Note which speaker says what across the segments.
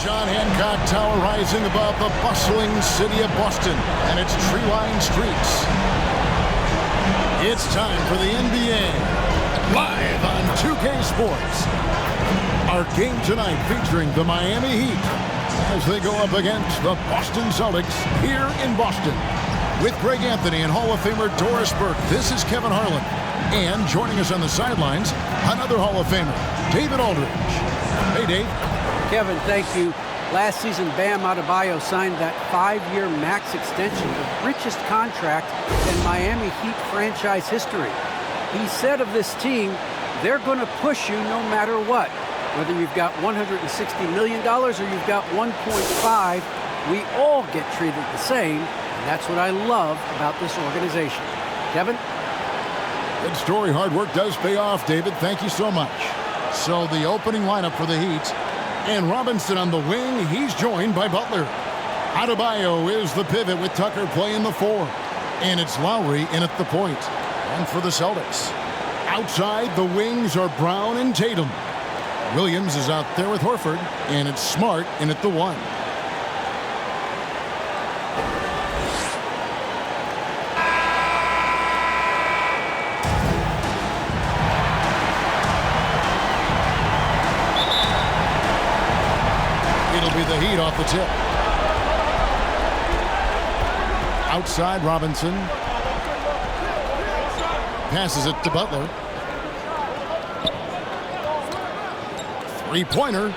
Speaker 1: John Hancock Tower rising above the bustling city of Boston and its tree-lined streets. It's time for the NBA, live on 2K Sports. Our game tonight featuring the Miami Heat as they go up against the Boston Celtics here in Boston. With Greg Anthony and Hall of Famer Doris Burke, this is Kevin Harlan. And joining us on the sidelines, another Hall of Famer, David Aldridge. Hey, Dave.
Speaker 2: Kevin, thank you. Last season, Bam Adebayo signed that 5-year max extension, the richest contract in Miami Heat franchise history. He said of this team, they're going to push you no matter what. Whether you've got $160 million or you've got 1.5, we all get treated the same. And that's what I love about this organization. Kevin?
Speaker 1: Good story. Hard work does pay off, David. Thank you so much. So the opening lineup for the Heat. And Robinson on the wing. He's joined by Butler. Adebayo is the pivot with Tucker playing the 4. And it's Lowry in at the point. And for the Celtics, outside the wings are Brown and Tatum. Williams is out there with Horford. And it's Smart in at the 1. The Heat off the tip. Outside Robinson. Passes it to Butler. Three-pointer.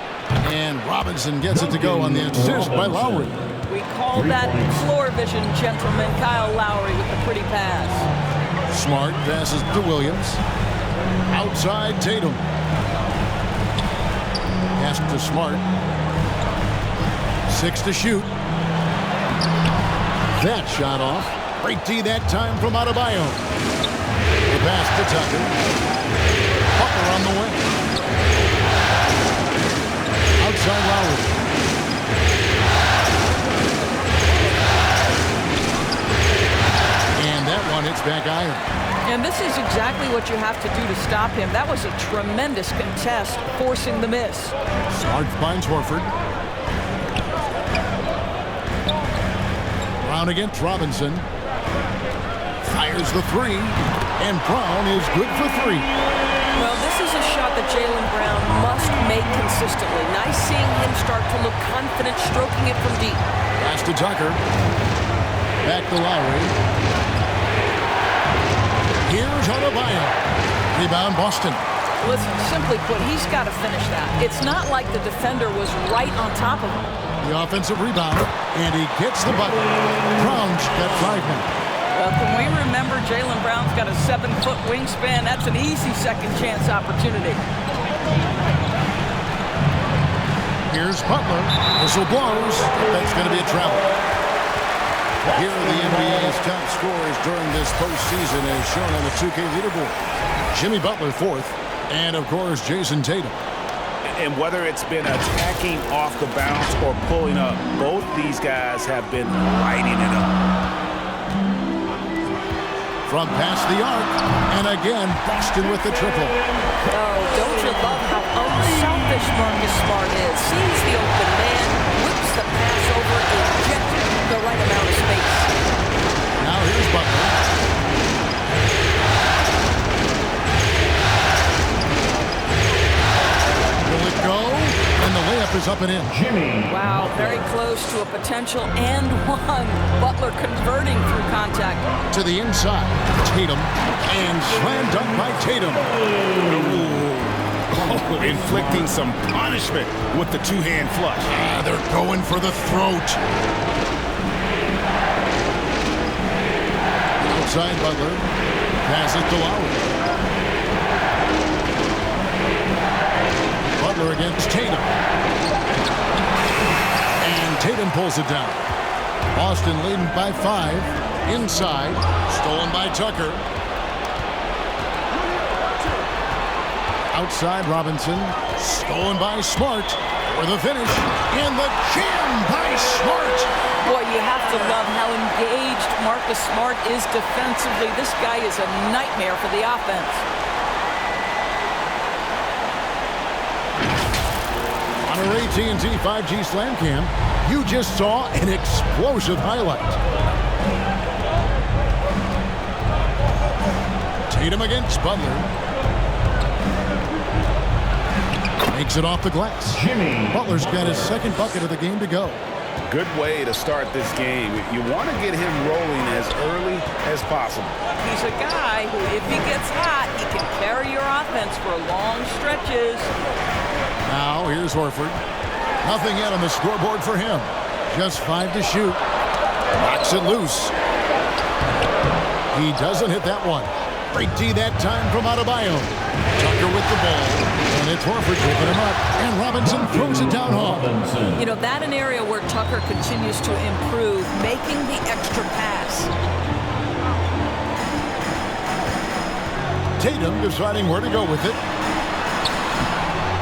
Speaker 1: And Robinson gets it to go on the assist by Lowry.
Speaker 3: We call that floor vision, gentlemen. Kyle Lowry with the pretty pass.
Speaker 1: Smart passes to Williams. Outside Tatum. Pass to Smart. 6 to shoot. That shot off. Great D that time from Adebayo. The pass to Tucker. Butler on the wing. Outside Lowry. And that one hits back iron.
Speaker 3: And this is exactly what you have to do to stop him. That was a tremendous contest, forcing the miss.
Speaker 1: Smart finds Horford. Brown against Robinson. Fires the 3. And Brown is good for 3.
Speaker 3: Well, this is a shot that Jaylen Brown must make consistently. Nice seeing him start to look confident, stroking it from deep.
Speaker 1: Pass to Tucker. Back to Lowry. Here's Adebayo. Rebound Boston.
Speaker 3: Listen, simply put, he's got to finish that. It's not like the defender was right on top of him.
Speaker 1: The offensive rebound, and he gets the bucket. Brown's got 5 men.
Speaker 3: Well, can we remember Jaylen Brown's got a 7-foot wingspan? That's an easy second chance opportunity.
Speaker 1: Here's Butler. Whistle blows. That's going to be a travel. Here are the NBA's top scorers during this postseason as shown on the 2K leaderboard. Jimmy Butler 4th, and of course Jason Tatum.
Speaker 4: And whether it's been attacking off the bounce or pulling up, both these guys have been lighting it up.
Speaker 1: From past the arc, and again, Boston with the triple.
Speaker 3: Oh, don't you love how unselfish Marcus Smart is? Sees the open man, whips the pass over, injects the right amount of space.
Speaker 1: Now here's Butler. Go, and the layup is up and in.
Speaker 3: Wow, very close to a potential and one. Butler converting through contact.
Speaker 1: To the inside, Tatum, and slam dunk by Tatum.
Speaker 4: Oh, inflicting some punishment with the 2-hand flush.
Speaker 1: They're going for the throat. Outside Butler, passes to Lowry. Butler against Tatum. And Tatum pulls it down. Boston leading by 5. Inside. Stolen by Tucker. Outside Robinson. Stolen by Smart. For the finish. And the jam by Smart.
Speaker 3: Boy, you have to love how engaged Marcus Smart is defensively. This guy is a nightmare for the offense.
Speaker 1: On our AT&T 5G Slam Cam, you just saw an explosive highlight. Tatum against Butler. Makes it off the glass. Butler's got his second bucket of the game to go.
Speaker 4: Good way to start this game. You want to get him rolling as early as possible.
Speaker 3: He's a guy who, if he gets hot, he can carry your offense for long stretches.
Speaker 1: Now, here's Horford. Nothing yet on the scoreboard for him. Just 5 to shoot. Knocks it loose. He doesn't hit that one. Great D that time from Adebayo. Tucker with the ball. And it's Horford giving him up. And Robinson throws it down home.
Speaker 3: You know, that an area where Tucker continues to improve, making the extra pass.
Speaker 1: Tatum deciding where to go with it.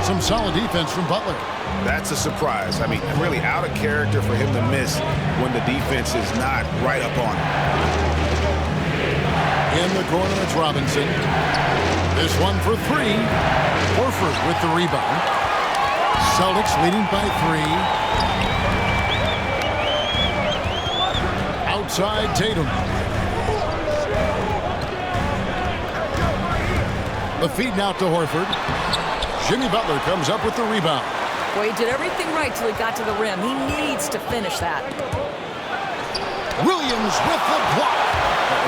Speaker 1: Some solid defense from Butler.
Speaker 4: That's a surprise. I mean, really out of character for him to miss when the defense is not right up on him.
Speaker 1: In the corner, it's Robinson. This one for 3. Horford with the rebound. Celtics leading by 3. Outside Tatum. The feed now to Horford. Jimmy Butler comes up with the rebound.
Speaker 3: Well, he did everything right till he got to the rim. He needs to finish that.
Speaker 1: Williams with the block.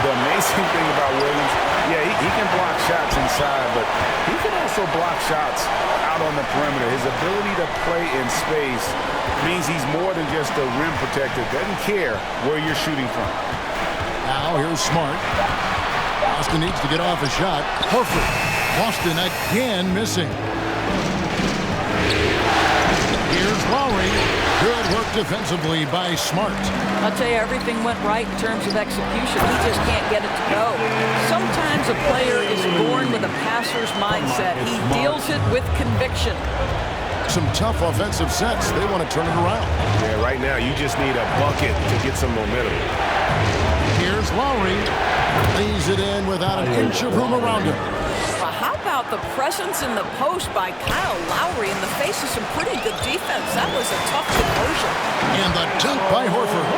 Speaker 4: The amazing thing about Williams, yeah, he can block shots inside, but he can also block shots out on the perimeter. His ability to play in space means he's more than just a rim protector. Doesn't care where you're shooting from.
Speaker 1: Now here's Smart. Boston needs to get off a shot. Horford. Boston again missing. Here's Lowry. Good work defensively by Smart.
Speaker 3: I'll tell you, everything went right in terms of execution. He just can't get it to go. Sometimes a player is born with a passer's mindset. He deals it with conviction.
Speaker 1: Some tough offensive sets. They want to turn it around.
Speaker 4: Yeah, right now you just need a bucket to get some momentum.
Speaker 1: Here's Lowry. Lays it in without an inch of room around him.
Speaker 3: Well, how about the presence in the post by Kyle Lowry in the face of some pretty good defense? That was a tough conversion.
Speaker 1: And the dunk by Horford.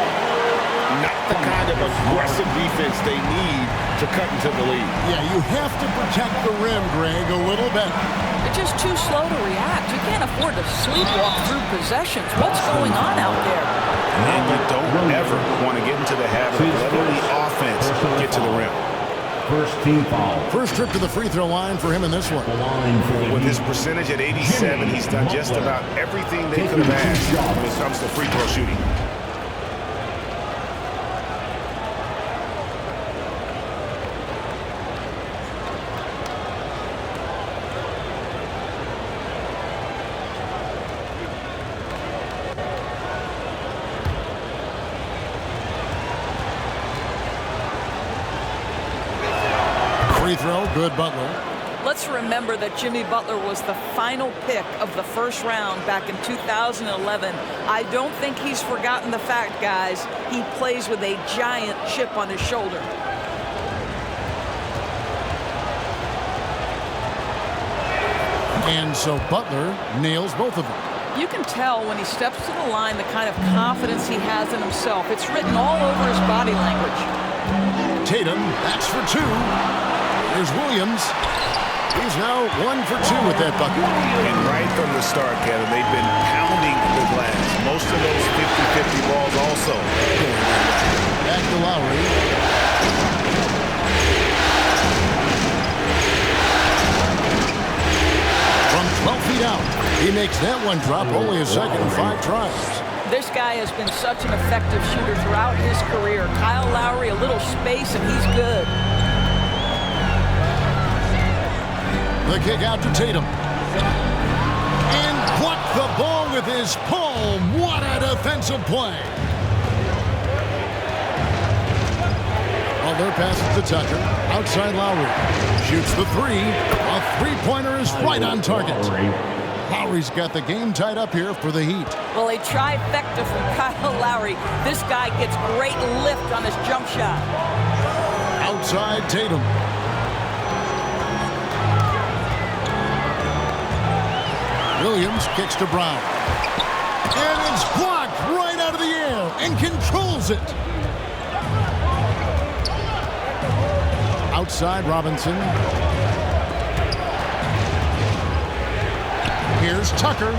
Speaker 4: Not the kind of aggressive defense they need to cut into the lead.
Speaker 1: Yeah, you have to protect the rim, Greg, a little bit.
Speaker 3: They're just too slow to react. You can't afford to sleepwalk through possessions. What's going on out there?
Speaker 4: And you don't ever want to get into the habit of letting the offense get to the rim.
Speaker 5: First team foul.
Speaker 1: First trip to the free throw line for him in this one.
Speaker 4: With his percentage at 87, he's done just about everything they could have asked when it comes to free throw shooting.
Speaker 1: Free throw, good Butler.
Speaker 3: Let's remember that Jimmy Butler was the final pick of the first round back in 2011. I don't think he's forgotten the fact, guys. He plays with a giant chip on his shoulder.
Speaker 1: And so Butler nails both of them.
Speaker 3: You can tell when he steps to the line the kind of confidence he has in himself. It's written all over his body language.
Speaker 1: Tatum, that's for 2. Here's Williams. He's now 1 for 2 with that bucket.
Speaker 4: And right from the start, Kevin, they've been pounding the glass. Most of those 50-50 balls also.
Speaker 1: Back to Lowry. From 12 feet out, he makes that one drop, only a second in 5 tries.
Speaker 3: This guy has been such an effective shooter throughout his career. Kyle Lowry, a little space, and he's good.
Speaker 1: The kick out to Tatum. And blocked the ball with his palm. What a defensive play. Butler passes to Tucker. Outside Lowry. Shoots the 3. A three-pointer is right on target. Lowry's got the game tied up here for the Heat.
Speaker 3: Well, a trifecta from Kyle Lowry. This guy gets great lift on his jump shot.
Speaker 1: Outside Tatum. Williams kicks to Brown. fires it. Outside Robinson. Here's Tucker,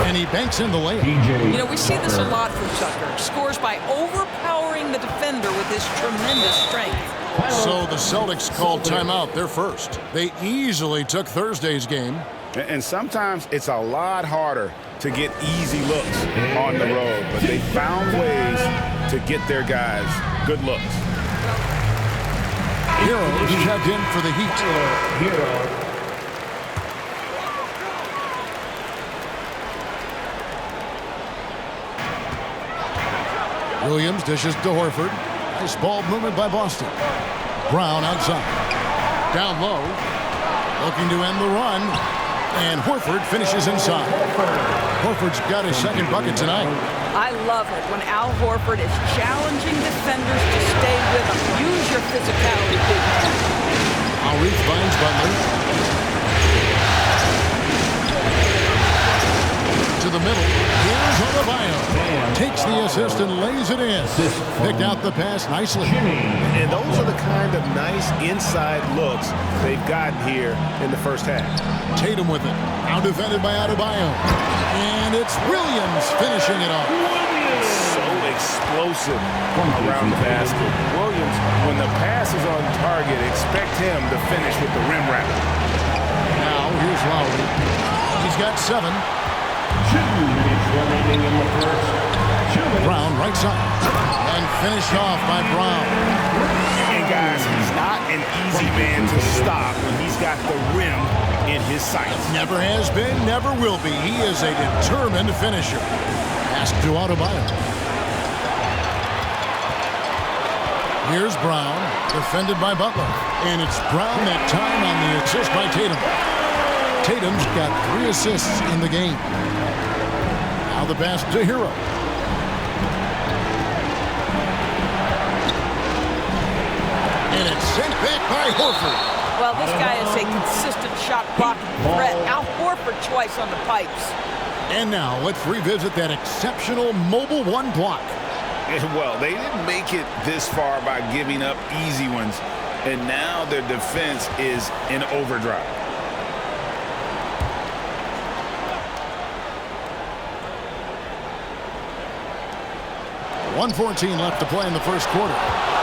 Speaker 1: and he banks in the layup.
Speaker 3: You know, we see this a lot from Tucker. Scores by overpowering the defender with his tremendous strength.
Speaker 1: So the Celtics called timeout. They're first. They easily took Thursday's game.
Speaker 4: And sometimes it's a lot harder to get easy looks on the road, but they found ways to get their guys good looks.
Speaker 1: Heroes checked in for the Heat. Williams dishes to Horford. Nice ball movement by Boston. Brown outside. Down low. Looking to end the run. And Horford finishes inside. Horford's got his second bucket tonight.
Speaker 3: I love it when Al Horford is challenging defenders to stay with him. Use your physicality, big man.
Speaker 1: Lowry finds Butler. To the middle. Here's Adebayo. Takes the assist and lays it in. Picked out the pass nicely.
Speaker 4: And those are the kind of nice inside looks they've gotten here in the first half.
Speaker 1: Tatum with it. Now defended by Adebayo. And it's Williams finishing it off.
Speaker 4: So explosive around the basket. Williams, when the pass is on target, expect him to finish with the rim wrap.
Speaker 1: Now here's Lowry. He's got 7.
Speaker 5: 2 minutes remaining in the first.
Speaker 1: Brown right side. And finished off by Brown.
Speaker 4: And guys, he's not an easy man to stop when he's got the rim in his sights.
Speaker 1: Never has been, never will be. He is a determined finisher. Pass to Adebayo. Here's Brown, defended by Butler. And it's Brown that time on the assist by Tatum. Tatum's got 3 assists in the game. Now the pass to Hero. And it's sent back by Horford.
Speaker 3: Well, this guy is a consistent shot blocking threat. Al Horford twice on the pipes.
Speaker 1: And now let's revisit that exceptional mobile 1 block.
Speaker 4: Well, they didn't make it this far by giving up easy ones, and now their defense is in overdrive.
Speaker 1: .114 left to play in the first quarter.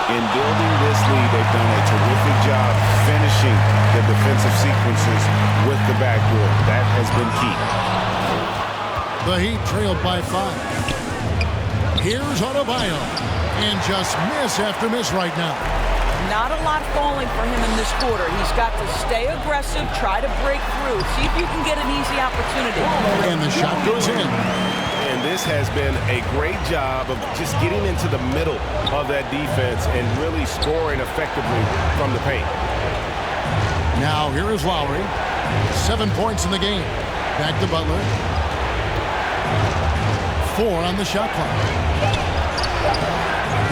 Speaker 4: In building this lead, they've done a terrific job finishing the defensive sequences with the backboard. That has been key.
Speaker 1: The Heat trailed by 5. Here's Adebayo. And just miss after miss right now.
Speaker 3: Not a lot falling for him in this quarter. He's got to stay aggressive, try to break through, see if you can get an easy opportunity.
Speaker 1: And the shot goes in.
Speaker 4: And this has been a great job of just getting into the middle of that defense and really scoring effectively from the paint.
Speaker 1: Now here is Lowry. 7 points in the game. Back to Butler. 4 on the shot clock.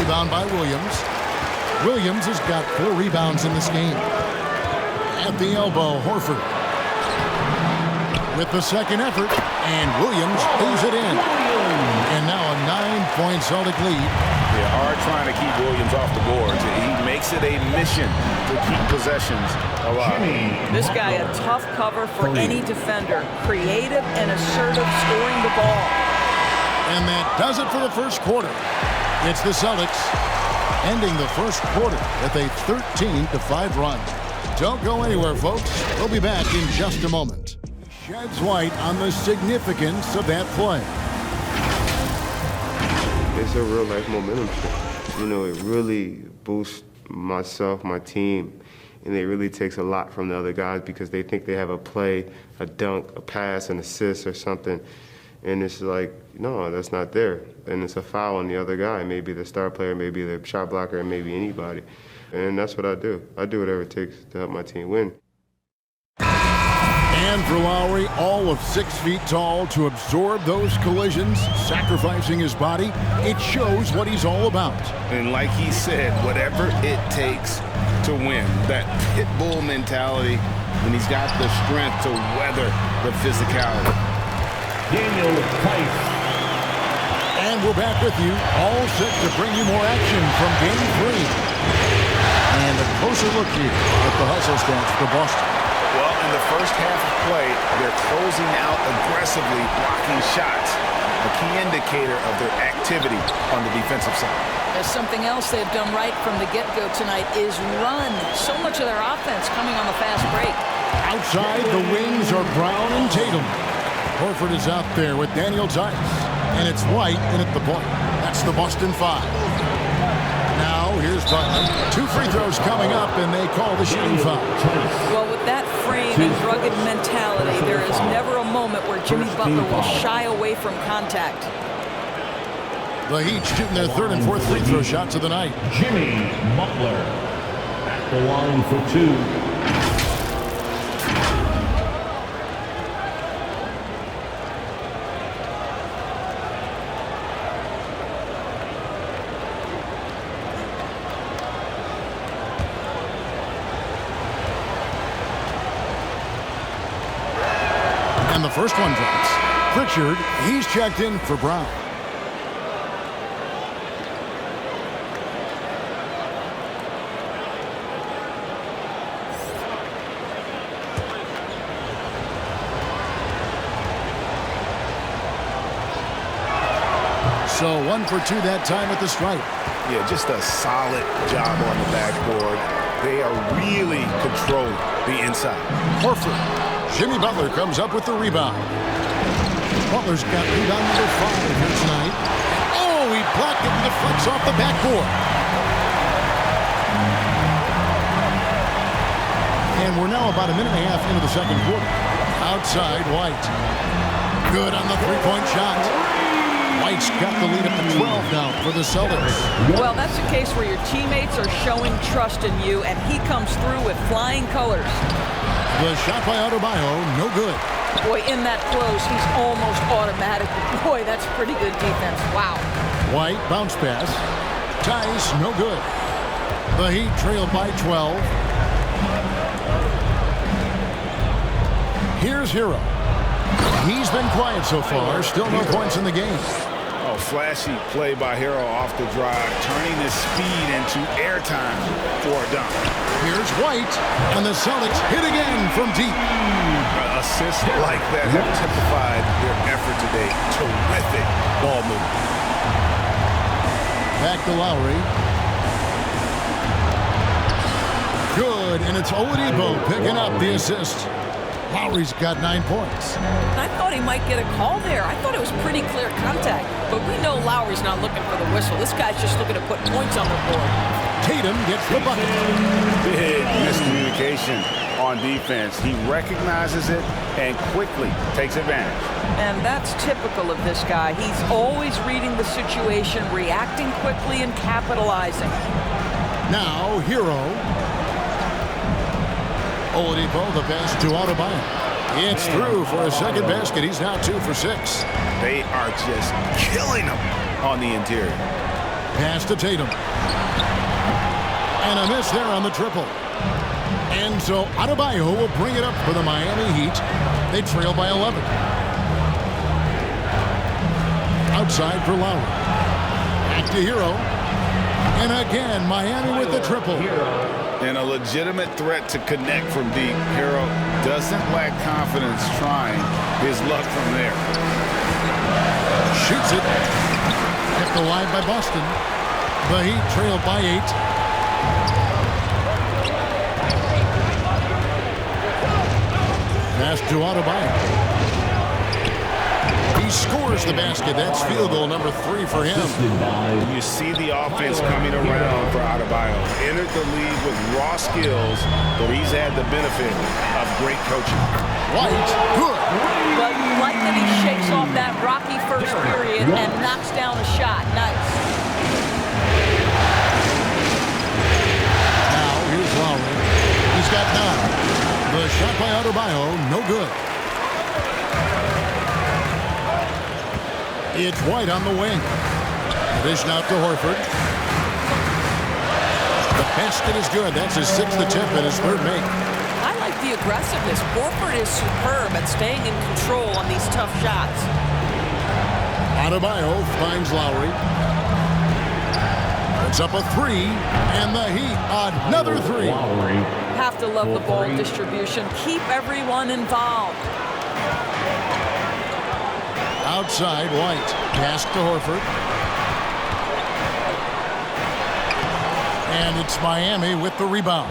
Speaker 1: Rebound by Williams. Williams has got 4 rebounds in this game. At the elbow, Horford. With the second effort, and Williams lays it in. And now a 9-point Celtic lead.
Speaker 4: They are trying to keep Williams off the boards. He makes it a mission to keep possessions alive.
Speaker 3: This guy a tough cover for any defender. Creative and assertive scoring the ball.
Speaker 1: And that does it for the first quarter. It's the Celtics ending the first quarter with a 13-5 run. Don't go anywhere, folks. We'll be back in just a moment. Sheds light on the significance of that play.
Speaker 6: It's a real life momentum shift. You know, it really boosts myself, my team, and it really takes a lot from the other guys because they think they have a play, a dunk, a pass, an assist or something. And it's like, no, that's not there. And it's a foul on the other guy, maybe the star player, maybe the shot blocker, and maybe anybody. And that's what I do. I do whatever it takes to help my team win.
Speaker 1: And for Lowry, all of 6 feet tall, to absorb those collisions, sacrificing his body, it shows what he's all about.
Speaker 4: And like he said, whatever it takes to win, that pit bull mentality, and he's got the strength to weather the physicality.
Speaker 5: Daniel Tice.
Speaker 1: And And we're back with you, all set to bring you more action from Game 3. And a closer look here at the hustle stats for Boston.
Speaker 4: Well, in the first half of play, they're closing out aggressively, blocking shots, a key indicator of their activity on the defensive side.
Speaker 3: There's something else they've done right from the get-go tonight is run. So much of their offense coming on the fast break.
Speaker 1: Outside, the wings are Brown and Tatum. Horford is out there with Daniel Tice. And it's White in at the point. That's the Boston 5. Now, here's Butler. 2 free throws coming up, and they call the shooting foul.
Speaker 3: Well, with that frame and rugged mentality, there is never a moment where Jimmy Butler will shy away from contact.
Speaker 1: The Heat shooting their 3rd and 4th free throw shots of the night.
Speaker 5: Jimmy Butler at the line for 2.
Speaker 1: And the first one drops. Pritchard, he's checked in for Brown. So 1 for 2 that time at the stripe.
Speaker 4: Yeah, just a solid job on the backboard. They are really controlling the inside.
Speaker 1: Horford. Jimmy Butler comes up with the rebound. Butler's got rebound number 5 here tonight. Oh, he blocked it and deflects off the backboard. And we're now about a minute and a half into the second quarter. Outside, White. Good on the three-point shot. White's got the lead up to 12 now for the Celtics.
Speaker 3: Well, that's a case where your teammates are showing trust in you, and he comes through with flying colors.
Speaker 1: The shot by Adebayo, no good.
Speaker 3: Boy, in that close, he's almost automatic. Boy, that's pretty good defense. Wow.
Speaker 1: White, bounce pass. Tice, no good. The Heat trailed by 12. Here's Hero. He's been quiet so far. Still no points in the game.
Speaker 4: Oh, flashy play by Hero off the drive, turning his speed into airtime for a dunk.
Speaker 1: Here's White, and the Celtics hit again from deep.
Speaker 4: Assists like that have typified their effort today. Terrific ball movement.
Speaker 1: Back to Lowry. Good, and it's Oladipo picking up the assist. Lowry's got 9 points.
Speaker 3: I thought he might get a call there. I thought it was pretty clear contact. But we know Lowry's not looking for the whistle. This guy's just looking to put points on the board.
Speaker 1: Tatum gets the bucket.
Speaker 4: Big miscommunication on defense. He recognizes it and quickly takes advantage.
Speaker 3: And that's typical of this guy. He's always reading the situation, reacting quickly, and capitalizing.
Speaker 1: Now, Hero. Oladipo, the pass to Adebayo. It's through for a second basket. He's now 2 for 6.
Speaker 4: They are just killing him on the interior.
Speaker 1: Pass to Tatum. And a miss there on the triple. And so Adebayo will bring it up for the Miami Heat. They trail by 11. Outside for Lowry. Back to Hero. And again, Miami with the triple.
Speaker 4: And a legitimate threat to connect from deep. Hero doesn't lack confidence trying his luck from there.
Speaker 1: Shoots it. Kept alive by Boston. The Heat trail by 8. Pass to Adebayo. He scores the basket. That's field goal number 3 for him.
Speaker 4: You see the offense coming around for Adebayo. Entered the league with raw skills, but he's had the benefit of great coaching.
Speaker 1: White, good.
Speaker 3: But like that he shakes off that rocky first period and knocks down a shot. Nice.
Speaker 1: Now here's Lowry. He's got 9. The shot by Adebayo, no good. It's White on the wing. Dish out to Horford. The basket is good. That's his 6th attempt and his 3rd make.
Speaker 3: I like the aggressiveness. Horford is superb at staying in control on these tough shots.
Speaker 1: Adebayo finds Lowry. Puts up a three, and the Heat another three.
Speaker 3: Have to love the ball distribution. Keep everyone involved.
Speaker 1: Outside, White. Pass to Horford. And it's Miami with the rebound.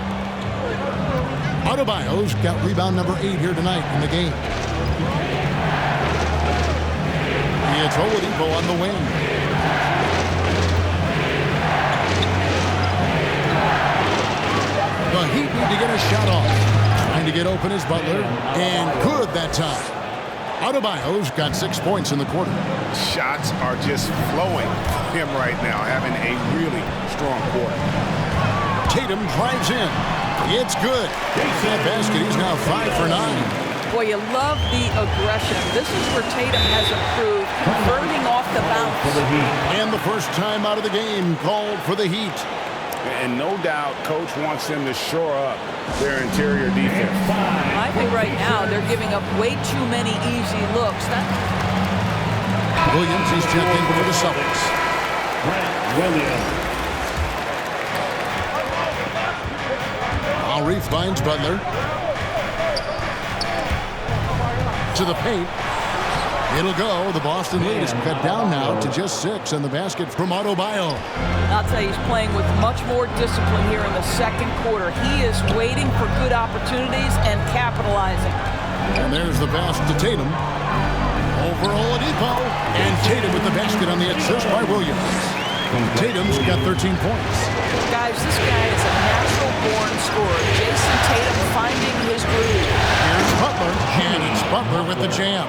Speaker 1: Adebayo's got rebound number 8 here tonight in the game. It's Oladipo on the wing. The Heat need to get a shot off. Trying to get open is Butler. And good that time. Adebayo's got 6 points in the quarter.
Speaker 4: Shots are just flowing for him right now, having a really strong quarter.
Speaker 1: Tatum drives in. It's good. That basket, he's now 5 for 9.
Speaker 3: Boy, you love the aggression. This is where Tatum has improved, converting off the bounce.
Speaker 1: And the first time out of the game called for the Heat.
Speaker 4: And no doubt, Coach wants them to shore up their interior defense.
Speaker 3: I think right now they're giving up way too many easy looks.
Speaker 1: Williams, he's checked in for the Celtics. Lowry finds Butler. To the paint. It'll go. The Boston lead is cut down now to just 6, and the basket from Adebayo.
Speaker 3: I'll tell you, he's playing with much more discipline here in the second quarter. He is waiting for good opportunities and capitalizing.
Speaker 1: And there's the pass to Tatum. Over Oladipo. And Tatum with the basket on the assist by Williams. Tatum's got 13 points.
Speaker 3: Guys, this guy is a natural-born scorer. Jason Tatum finding his groove.
Speaker 1: Here's Butler, and it's Butler with the jam.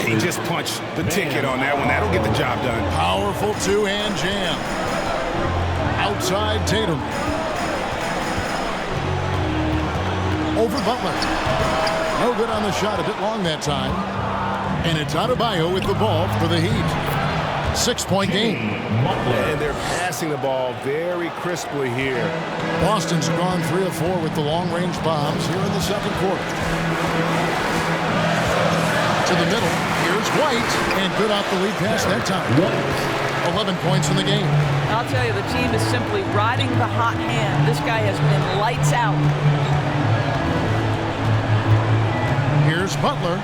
Speaker 4: He just punched the ticket on that one. That'll get the job done.
Speaker 1: Powerful two-hand jam. Outside Tatum. Over Butler. No good on the shot, a bit long that time. And it's Adebayo with the ball for the Heat. 6-point game.
Speaker 4: And they're passing the ball very crisply here.
Speaker 1: Boston's gone 3 of 4 with the long-range bombs here in the second quarter. To the middle. Here's White. And good off the lead pass that time. 11 points in the game.
Speaker 3: I'll tell you, the team is simply riding the hot hand. This guy has been lights out.
Speaker 1: Here's Butler.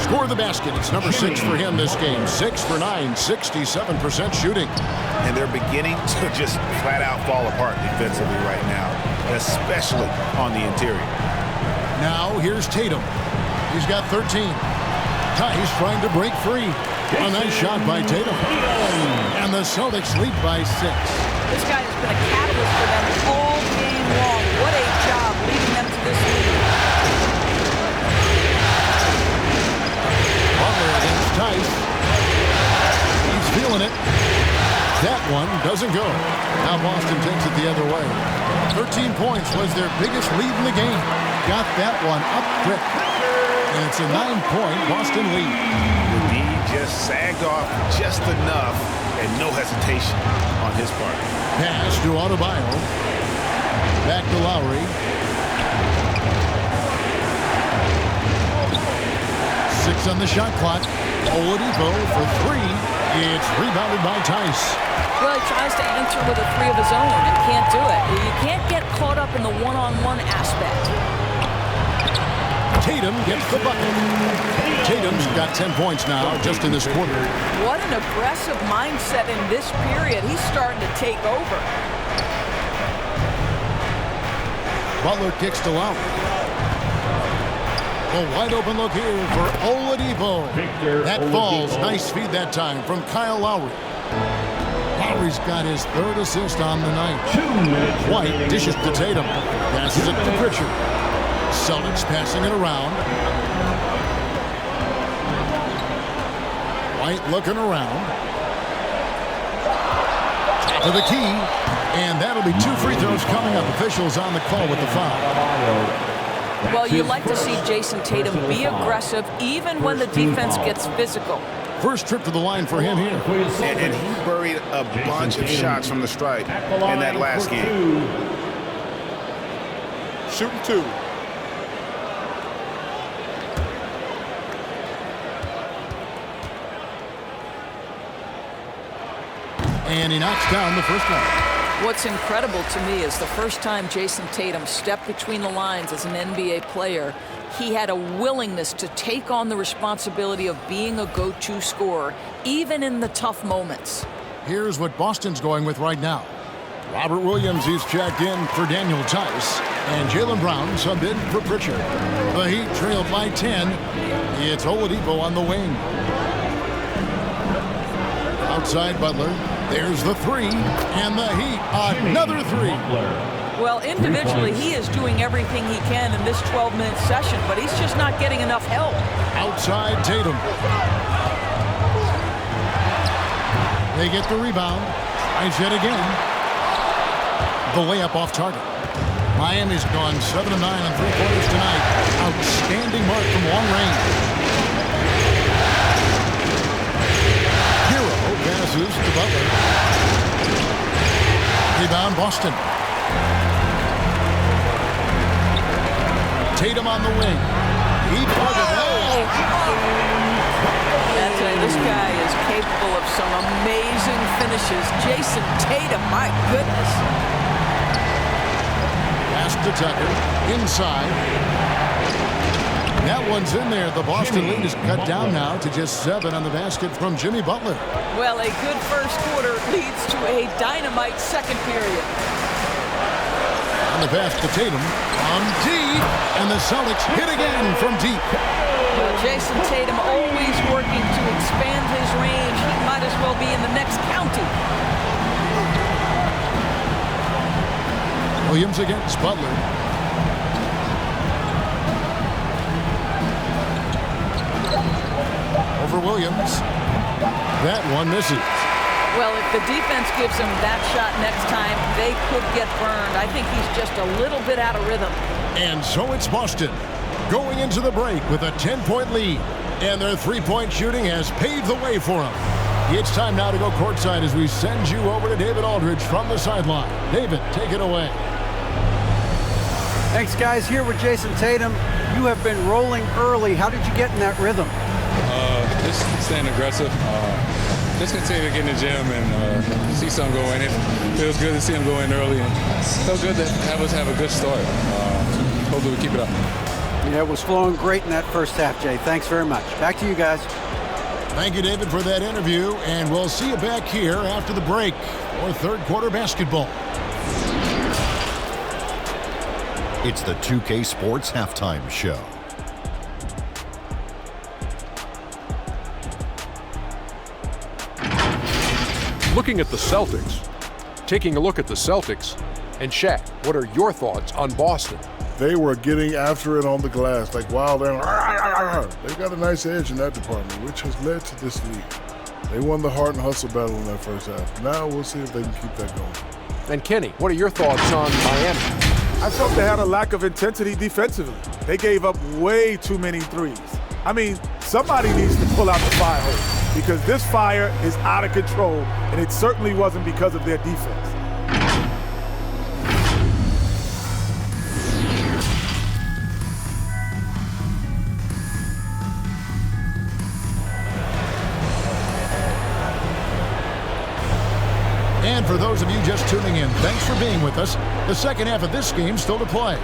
Speaker 1: Score the basket. It's number 6 for him this game. 6 for 9, 67% shooting.
Speaker 4: And they're beginning to just flat out fall apart defensively right now, especially on the interior.
Speaker 1: Now here's Tatum. He's got 13. Tice trying to break free. A nice shot by Tatum. And the Celtics lead by 6.
Speaker 3: This guy has been a catalyst for them all game long. What a job leading them to this lead.
Speaker 1: Butler against Tice. He's feeling it. That one doesn't go. Now Boston takes it the other way. 13 points was their biggest lead in the game. Got that one up quick. And it's a 9-point Boston lead.
Speaker 4: The D just sagged off just enough and no hesitation on his part.
Speaker 1: Pass to Adebayo. Back to Lowry. 6 on the shot clock. Oladipo for 3. It's rebounded by Tice.
Speaker 3: Well, he tries to answer with a 3 of his own and can't do it. You can't get caught up in the one-on-one aspect.
Speaker 1: Tatum gets the bucket. Tatum's got 10 points now just in this quarter.
Speaker 3: What an aggressive mindset in this period. He's starting to take over.
Speaker 1: Butler kicks to Lowry. A wide open look here for Oladipo. That falls. Nice feed that time from Kyle Lowry. Lowry's got his 3rd assist on the night. White dishes to Tatum. Passes it to Pritchard. Celtics passing it around. White looking around. To the key. And that'll be 2 free throws coming up. Officials on the call with the foul.
Speaker 3: Well, you like to see Jason Tatum be aggressive even when the defense gets physical.
Speaker 1: First trip to the line for him here.
Speaker 4: And he buried a bunch of shots from the stripe in that last game. Shooting 2.
Speaker 1: and he knocks down the first one.
Speaker 3: What's incredible to me is the first time Jason Tatum stepped between the lines as an NBA player, he had a willingness to take on the responsibility of being a go-to scorer, even in the tough moments.
Speaker 1: Here's what Boston's going with right now. Robert Williams is checked in for Daniel Tice, and Jaylen Brown subbed in for Pritchard. The Heat trailed by 10. It's Oladipo on the wing. Outside Butler. There's the three, and the Heat another three.
Speaker 3: Well, individually, he is doing everything he can in this 12-minute session, but he's just not getting enough help.
Speaker 1: Outside Tatum. They get the rebound. Tries it again. The layup off target. Miami's gone 7 of 9 on three-pointers tonight. Outstanding mark from long range. Hero passes to Butler. Rebound Boston. Tatum on the wing. He
Speaker 3: This guy is capable of some amazing finishes. Jason Tatum, my goodness.
Speaker 1: Pass to Tucker. Inside. That one's in there. The Boston lead is cut down now to just 7 on the basket from Jimmy Butler.
Speaker 3: Well, a good first quarter leads to a dynamite second period.
Speaker 1: On the pass to Tatum. On deep. And the Celtics hit again from deep.
Speaker 3: Well, Jason Tatum always working to expand his range. He might as well be in the next county.
Speaker 1: Williams against Butler. Over Williams. That one misses.
Speaker 3: Well, if the defense gives him that shot next time, they could get burned. I think he's just a little bit out of rhythm.
Speaker 1: And so it's Boston going into the break with a 10-point lead. And their three-point shooting has paved the way for them. It's time now to go courtside as we send you over to David Aldridge from the sideline. David, take it away.
Speaker 2: Thanks, guys. Here with Jason Tatum. You have been rolling early. How did you get in that rhythm?
Speaker 7: Just staying aggressive. Just continue to get in the gym and see something go in. It feels good to see him go in early. And so good to have us have a good start. Hopefully we keep it up.
Speaker 2: Yeah, it was flowing great in that first half, Jay. Thanks very much. Back to you guys.
Speaker 1: Thank you, David, for that interview. And we'll see you back here after the break for third quarter basketball.
Speaker 8: It's the 2K Sports Halftime Show.
Speaker 9: Looking at the Celtics, taking a look at the Celtics, and Shaq, what are your thoughts on Boston?
Speaker 10: They were getting after it on the glass like wild animals. They got a nice edge in that department, which has led to this lead. They won the heart and hustle battle in that first half. Now we'll see if they can keep that going.
Speaker 9: And Kenny, what are your thoughts on Miami?
Speaker 11: I felt they had a lack of intensity defensively. They gave up way too many threes. I mean, somebody needs to pull out the fire hose because this fire is out of control, and it certainly wasn't because of their defense.
Speaker 1: And for those of you just tuning in, thanks for being with us. The second half of this game still to play.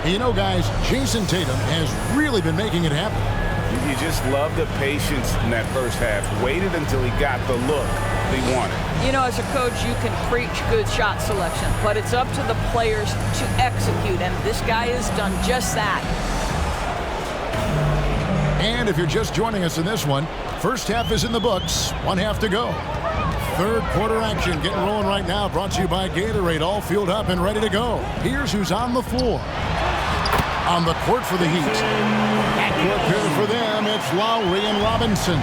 Speaker 1: And you know, guys, Jason Tatum has really been making it happen.
Speaker 4: You just love the patience in that first half. Waited until he got the look he wanted.
Speaker 3: You know, as a coach, you can preach good shot selection, but it's up to the players to execute, and this guy has done just that.
Speaker 1: And if you're just joining us in this one, first half is in the books, one half to go. Third quarter action getting rolling right now, brought to you by Gatorade, all fueled up and ready to go. Here's who's on the floor. On the court for the Heat. Backcourt pair for them, it's Lowry and Robinson.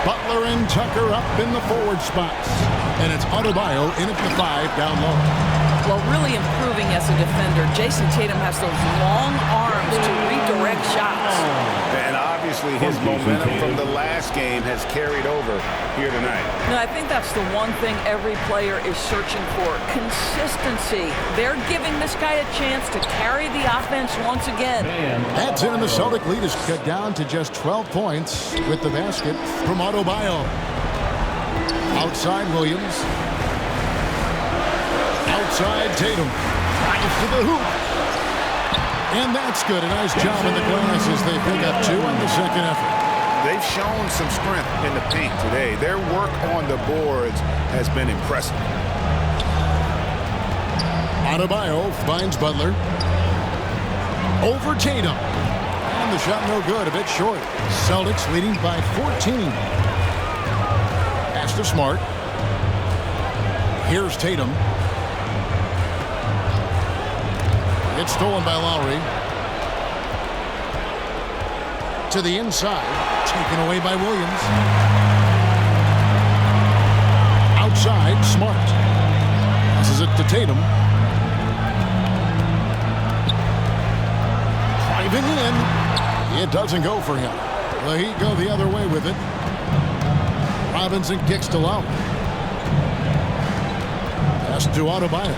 Speaker 1: Butler and Tucker up in the forward spots. And it's Adebayo in at the 5 down low.
Speaker 3: Well, really improving as a defender. Jason Tatum has those long arms to redirect shots.
Speaker 4: And obviously his momentum from the last game has carried over here tonight.
Speaker 3: No, I think that's the one thing every player is searching for. Consistency. They're giving this guy a chance to carry the offense once again.
Speaker 1: That's it, and the Celtic lead is cut down to just 12 points with the basket from Adebayo. Outside Williams. Outside Tatum. Drives to the hoop. And that's good. A nice job in the glass as they pick up 2 on the second effort.
Speaker 4: They've shown some strength in the paint today. Their work on the boards has been impressive.
Speaker 1: Adebayo finds Butler. Over Tatum. And the shot no good, a bit short. Celtics leading by 14. Pass to Smart. Here's Tatum. It's stolen by Lowry. To the inside. Taken away by Williams. Outside, Smart. Passes it to Tatum. Driving in. It doesn't go for him. The Heat go the other way with it. Robinson kicks to Lowry. Pass to Adebayo.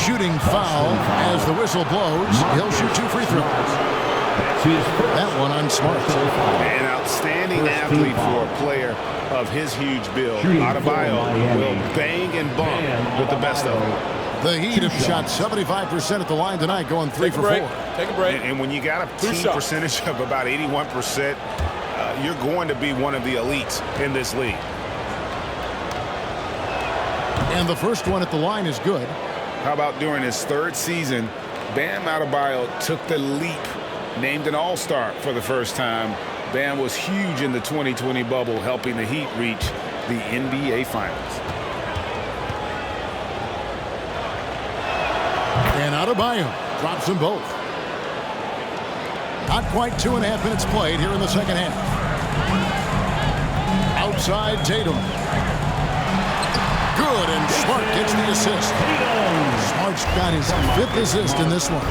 Speaker 1: Shooting foul as the whistle blows. He'll shoot 2 free throws. That one on Smart.
Speaker 4: An outstanding athlete for a player of his huge build. Adebayo will bang and bump with the best of them.
Speaker 1: The Heat have shot 75% at the line tonight, going 3 for 4.
Speaker 11: Take a break.
Speaker 4: And when you got a team percentage of about 81%, you're going to be one of the elites in this league.
Speaker 1: And the first one at the line is good.
Speaker 4: How about during his 3rd season, Bam Adebayo took the leap, named an all-star for the first time. Bam was huge in the 2020 bubble, helping the Heat reach the NBA Finals.
Speaker 1: And Adebayo drops them both. Not quite 2.5 minutes played here in the second half. Outside Tatum. Good, and Smart gets the assist. Smart's got his 5th assist in this one.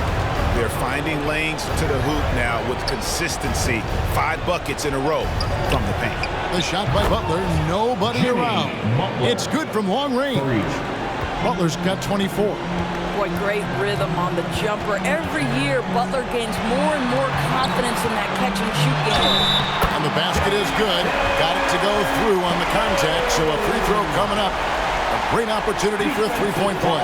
Speaker 4: They're finding lanes to the hoop now with consistency. 5 buckets in a row from the paint.
Speaker 1: The shot by Butler, nobody around. It's good from long range. Butler's got 24.
Speaker 3: Boy, great rhythm on the jumper. Every year, Butler gains more and more confidence in that catch-and-shoot game.
Speaker 1: And the basket is good. Got it to go through on the contact, so a free throw coming up. A great opportunity for a 3-point play.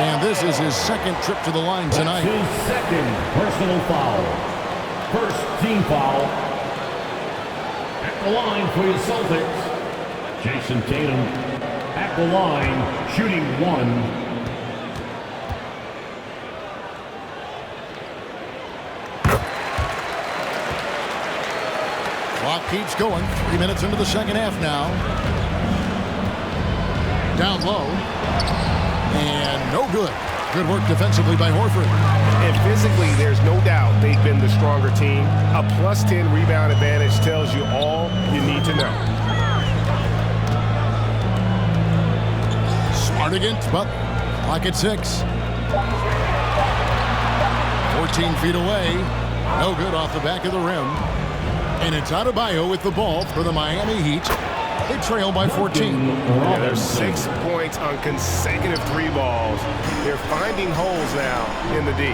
Speaker 1: And this is his 2nd trip to the line tonight.
Speaker 5: His 2nd personal foul. First team foul. At the line for your Celtics, Jason Tatum. At the line, shooting 1.
Speaker 1: Clock keeps going. 3 minutes into the second half now. Down low. And no good. Good work defensively by Horford.
Speaker 12: And physically, there's no doubt they've been the stronger team. A +10 rebound advantage tells you all you need to know.
Speaker 1: Smart against Butler. Clock at 6. 14 feet away. No good off the back of the rim. And it's Adebayo with the ball for the Miami Heat. They trail by 14.
Speaker 12: Yeah, there's 6 points on consecutive 3 balls. They're finding holes now in the D.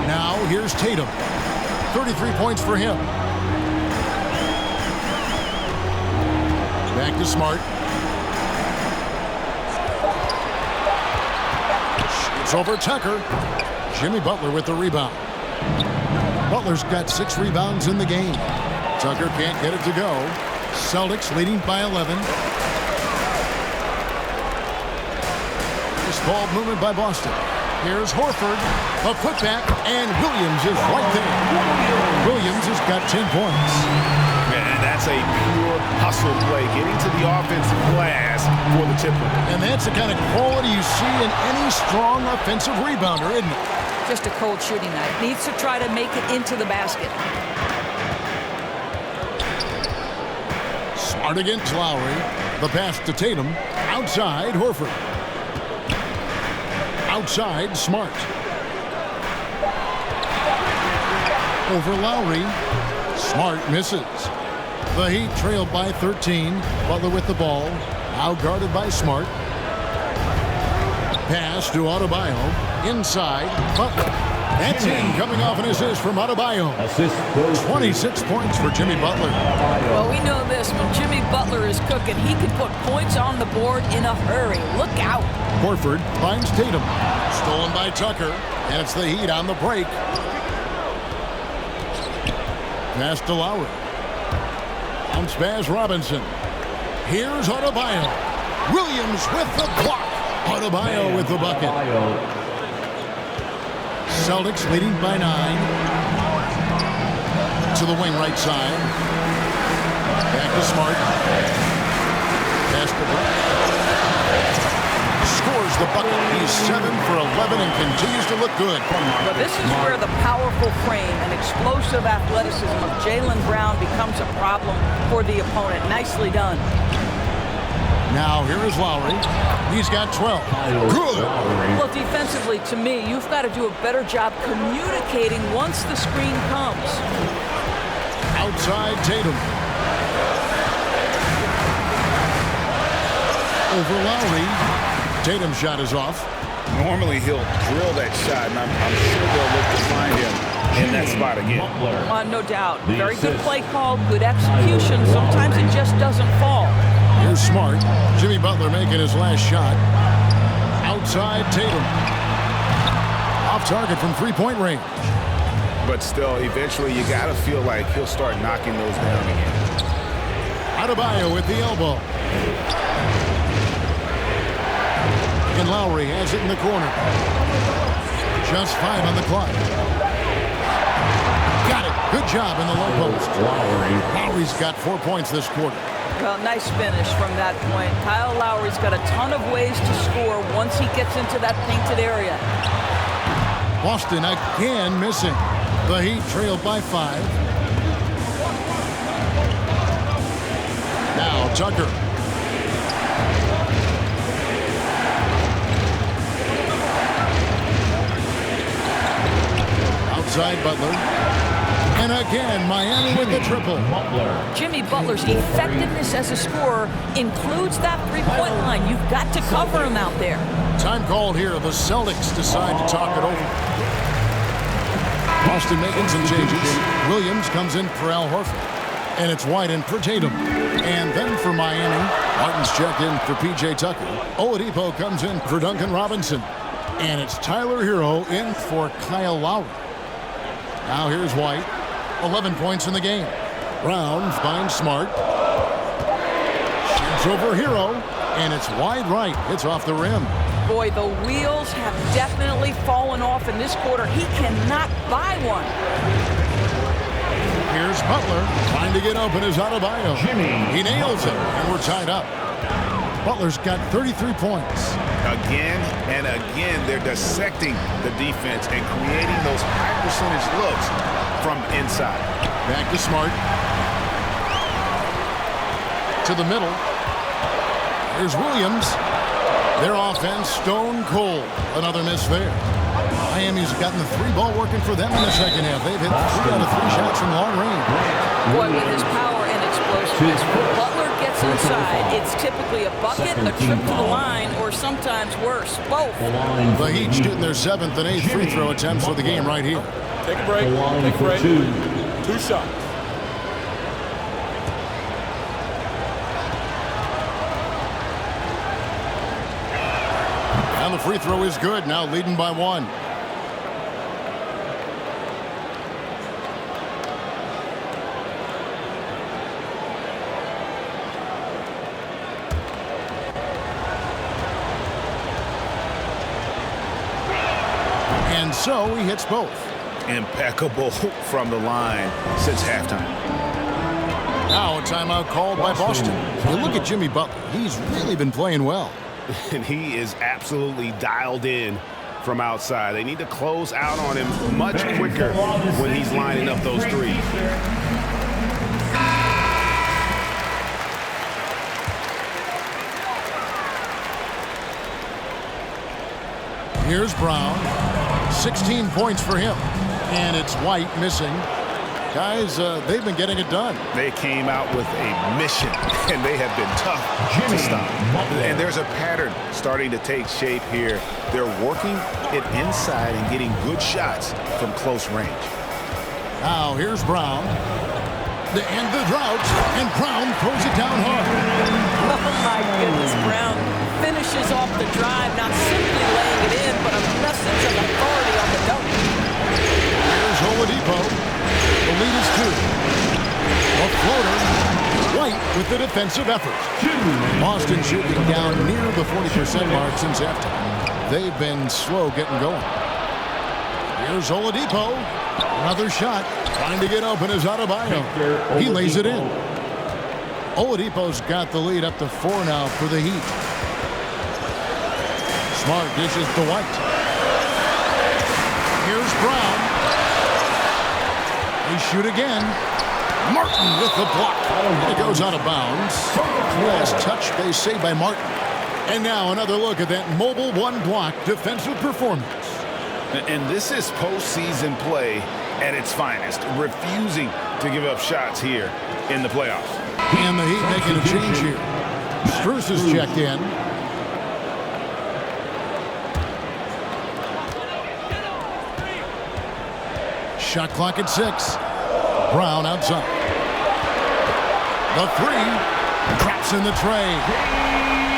Speaker 1: Now here's Tatum. 33 points for him. Back to Smart. Shoots over Tucker. Jimmy Butler with the rebound. Butler's got 6 rebounds in the game. Tucker can't get it to go. Celtics leading by 11. This ball movement by Boston. Here's Horford. A putback, and Williams is right there. Williams has got 10 points.
Speaker 4: And that's a pure hustle play, getting to the offensive glass for the Timberwolves.
Speaker 1: And that's the kind of quality you see in any strong offensive rebounder, isn't it?
Speaker 3: Just a cold shooting night. Needs to try to make it into the basket.
Speaker 1: Smart against Lowry. The pass to Tatum. Outside, Horford. Outside, Smart. Over Lowry. Smart misses. The Heat trailed by 13. Butler with the ball. Now guarded by Smart. Pass to Adebayo. Inside, Butler. That's in, coming off an assist from Adebayo. 26 points for Jimmy Butler.
Speaker 3: Well, we know this. When Jimmy Butler is cooking, he can put points on the board in a hurry. Look out.
Speaker 1: Horford finds Tatum. Stolen by Tucker, and it's the Heat on the break. Pass to Lowry. Bounce pass Robinson. Here's Adebayo. Williams with the block. Adebayo with the bucket. Celtics leading by 9. To the wing right side. Back to Smart. Pass to Brown. Scores the bucket. He's 7 for 11 and continues to look good.
Speaker 3: But this is where the powerful frame and explosive athleticism of Jaylen Brown becomes a problem for the opponent. Nicely done.
Speaker 1: Now here is Lowry. He's got 12. Good.
Speaker 3: Well, defensively, to me, you've got to do a better job communicating once the screen comes.
Speaker 1: Outside Tatum. Over Lowry. Tatum's shot is off.
Speaker 4: Normally he'll drill that shot, and I'm sure they'll look to find him in that spot again.
Speaker 3: No doubt. Very good play call, good execution. Sometimes it just doesn't fall.
Speaker 1: Here's Smart. Jimmy Butler making his last shot. Outside Tatum. Off target from three-point range.
Speaker 4: But still, eventually you got to feel like he'll start knocking those down again.
Speaker 1: Adebayo with the elbow. And Lowry has it in the corner. Just 5 on the clock. Got it. Good job in the low post. Lowry's got 4 points this quarter.
Speaker 3: Well, nice finish from that point. Kyle Lowry's got a ton of ways to score once he gets into that painted area.
Speaker 1: Boston again missing. The Heat trailed by 5. Now Tucker. Outside Butler. And again, Miami with the triple.
Speaker 3: Jimmy Butler's effectiveness as a scorer includes that three-point line. You've got to cover him out there.
Speaker 1: Time called here. The Celtics decide to talk it over. Boston making some changes. Williams comes in for Al Horford. And it's White in for Tatum. And then for Miami, Martin's checked in for P.J. Tucker. Oladipo comes in for Duncan Robinson. And it's Tyler Hero in for Kyle Lowry. Now here's White. 11 points in the game. Brown finds Smart. Shoots over Hero. And it's wide right. It's off the rim.
Speaker 3: Boy, the wheels have definitely fallen off in this quarter. He cannot buy one.
Speaker 1: Here's Butler. Trying to get open is Adebayo. He nails it. And we're tied up. Butler's got 33 points.
Speaker 4: Again and again, they're dissecting the defense and creating those high percentage looks from inside.
Speaker 1: Back to Smart. To the middle. Here's Williams. Their offense stone cold. Another miss there. Miami's gotten the 3-ball working for them in the second half. They've hit 3 out of 3 shots from long range.
Speaker 3: Boy, with his power and explosiveness, when Butler gets inside, it's typically a bucket, a trip to the line, or sometimes worse, both.
Speaker 1: The Heat shooting their 7th and 8th free throw attempts for the game right here.
Speaker 11: Take a break. Take a break. 2 shots.
Speaker 1: And the free throw is good. Now leading by 1. And so he hits both.
Speaker 4: Impeccable from the line since halftime.
Speaker 1: Now a timeout called by Boston. You look at Jimmy Butler. He's really been playing well.
Speaker 4: And he is absolutely dialed in from outside. They need to close out on him much quicker when he's lining up those threes.
Speaker 1: Here's Brown. 16 points for him. And it's White missing. Guys, they've been getting it done.
Speaker 4: They came out with a mission, and they have been tough to stop. And there's a pattern starting to take shape here. They're working it inside and getting good shots from close range.
Speaker 1: Now here's Brown. The end of the drought, and Brown throws it down hard.
Speaker 3: Oh, my goodness, Brown finishes off the drive, not simply laying it in, but a message of authority on the dunk.
Speaker 1: Here's Oladipo. The lead is 2. A floater. White with the defensive effort. Boston shooting down near the 40% mark since halftime. They've been slow getting going. Here's Oladipo. Another shot. Trying to get open is Adebayo. He lays it in. Oladipo's got the lead up to 4 now for the Heat. Smart dishes to White. Here's Brown. They shoot again. Martin with the block. And it goes out of bounds. Last touch, they say, by Martin. And now another look at that mobile one-block defensive performance.
Speaker 4: And this is postseason play at its finest, refusing to give up shots here in the playoffs.
Speaker 1: And the Heat making a change here. Strus is checked in. Shot clock at 6. Brown outside. The 3 drops in the tray.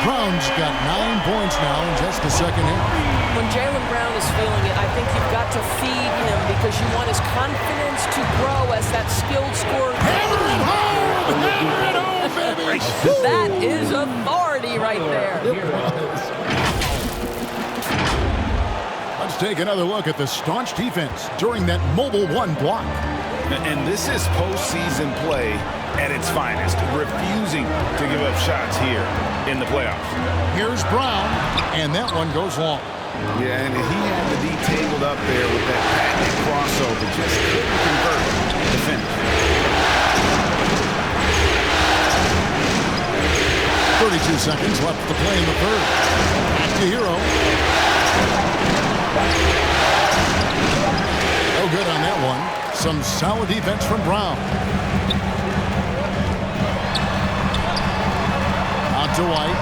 Speaker 1: Brown's got 9 points now in just the second half.
Speaker 3: When Jaylen Brown is feeling it, I think you've got to feed him because you want his confidence to grow as that skilled scorer.
Speaker 1: Hammer it home! Hammer it home, baby!
Speaker 3: That is authority right there.
Speaker 1: Let's take another look at the staunch defense during that mobile one block.
Speaker 4: And this is postseason play at its finest, refusing to give up shots here in the playoffs.
Speaker 1: Here's Brown, and that one goes long.
Speaker 4: Yeah, and he had to be tangled up there with that patented crossover. Just couldn't convert the finish.
Speaker 1: 32 seconds left to play in the third. Back to Hero. No good on that one. Some solid defense from Brown. Out to White.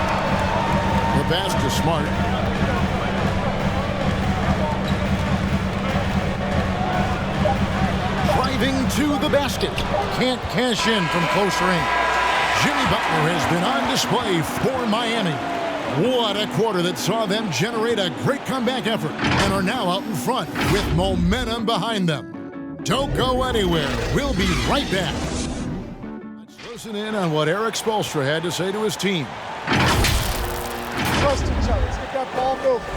Speaker 1: The pass to Smart. Driving to the basket. Can't cash in from close range. Jimmy Butler has been on display for Miami. What a quarter that saw them generate a great comeback effort and are now out in front with momentum behind them. Don't go anywhere. We'll be right back. Let's listen in on what Eric Spoelstra had to say to his team.
Speaker 13: Trust each other. Let's get that ball moving.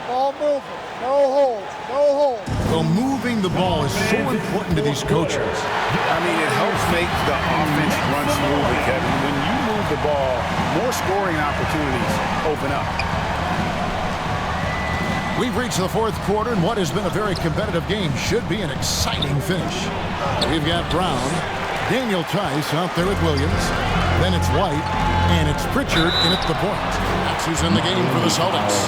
Speaker 13: Ball moving. No holds. No holds.
Speaker 1: Well, moving the ball is so important to these coaches.
Speaker 4: I mean, it helps make the offense run smoothly, Kevin. When you move the ball, more scoring opportunities open up.
Speaker 1: We've reached the fourth quarter, and what has been a very competitive game should be an exciting finish. We've got Brown, Daniel Tice out there with Williams. Then it's White, and it's Pritchard in at the point. That's who's in the game for the Celtics.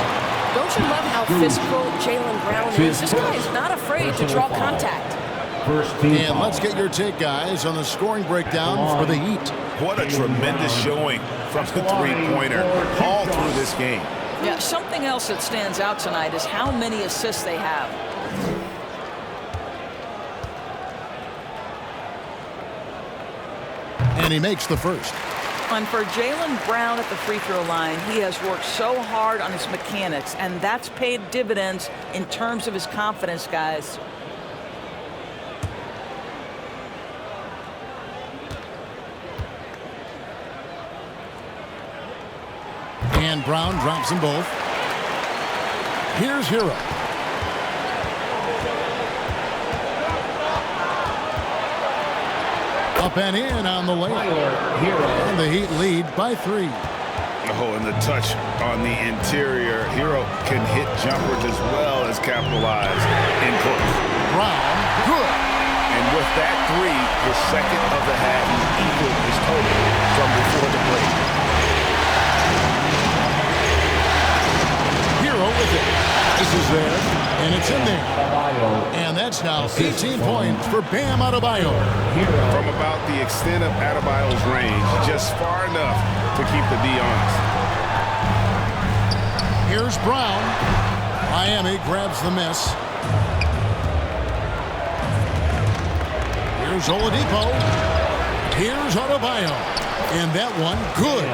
Speaker 3: Don't you love how physical Jaylen Brown is? This guy is not afraid to draw contact.
Speaker 1: And let's get your take, guys, on the scoring breakdown for the Heat.
Speaker 4: What a tremendous showing from the three-pointer all through this game.
Speaker 3: Yeah, something else that stands out tonight is how many assists they have.
Speaker 1: And he makes the first.
Speaker 3: And for Jaylen Brown at the free throw line, he has worked so hard on his mechanics, and that's paid dividends in terms of his confidence, guys.
Speaker 1: And Brown drops them both. Here's Hero. Up and in on the layup. And the Heat lead by 3.
Speaker 4: Oh, and the touch on the interior. Hero can hit jumpers as well as capitalize in close.
Speaker 1: Brown, good.
Speaker 4: And with that 3, his second of the half, he equaled his total from before the break.
Speaker 1: Hero with it. This is there, and it's in there. And that's now 18 points for Bam Adebayo.
Speaker 4: From about the extent of Adebayo's range, just far enough to keep the D honest.
Speaker 1: Here's Brown. Miami grabs the miss. Here's Oladipo. Here's Adebayo. And that one, good.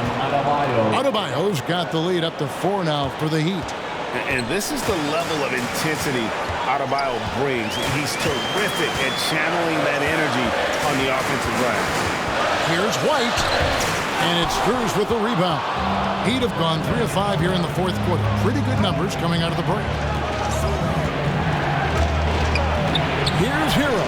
Speaker 1: Adebayo's got the lead up to 4 now for the Heat.
Speaker 4: And this is the level of intensity Adebayo brings. He's terrific at channeling that energy on the offensive glass.
Speaker 1: Here's White. And it's Cruz with the rebound. Heat have gone 3 of 5 here in the fourth quarter. Pretty good numbers coming out of the break. Here's Hero.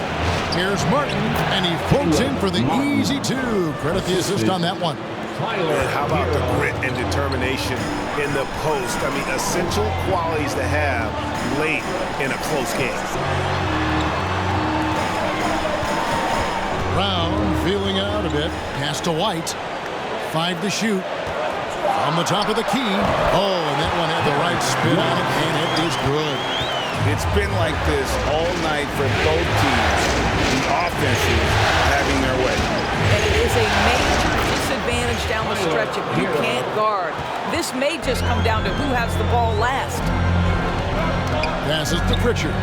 Speaker 1: Here's Martin, and he floats in for the easy 2. Credit the assist on that one.
Speaker 4: And how about the grit and determination in the post? I mean, essential qualities to have late in a close game.
Speaker 1: Brown feeling it out a bit. Pass to White. 5 to shoot. On the top of the key. Oh, and that one had the right spin on it, and it is good.
Speaker 4: It's been like this all night for both teams. The offenses having their way.
Speaker 3: And it is a major disadvantage down the stretch if you can't guard. This may just come down to who has the ball last.
Speaker 1: Passes to Pritchard.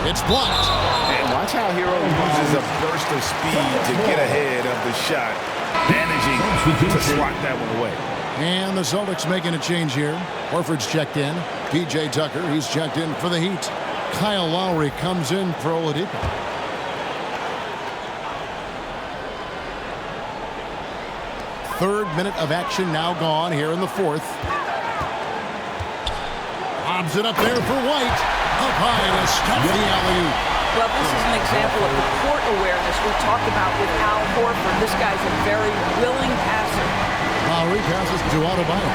Speaker 1: It's blocked.
Speaker 4: And watch how Hero uses a burst of speed to get ahead of the shot, managing to swat that one away.
Speaker 1: And the Celtics making a change here. Horford's checked in. P.J. Tucker, he's checked in for the Heat. Kyle Lowry comes in for Oladipo. Third minute of action now gone here in the fourth. Lobs it up there for White. Up high to stop the alley-oop.
Speaker 3: Well, this is an example of the court awareness we talked about with Al Horford. This guy's a very willing passer.
Speaker 1: Lowry passes to Adebayo.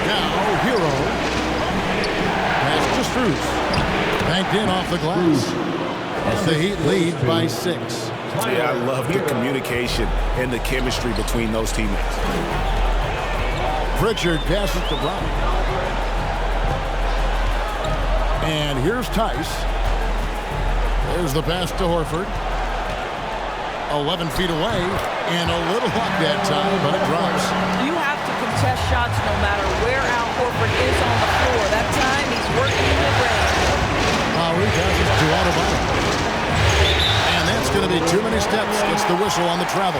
Speaker 1: Now, Hero. Pass to Strus. Banked in off the glass. As the Heat lead by 6.
Speaker 4: Yeah, I love the communication and the chemistry between those teammates.
Speaker 1: Pritchard passes to Brown. And here's Tice. There's the pass to Horford. 11 feet away, and a little luck that time, but it drops.
Speaker 3: You have to contest shots no matter where Al Horford is on the floor. That time, he's working in the range.
Speaker 1: Lowry passes to Adebayo. And that's going to be too many steps. Gets the whistle on the travel.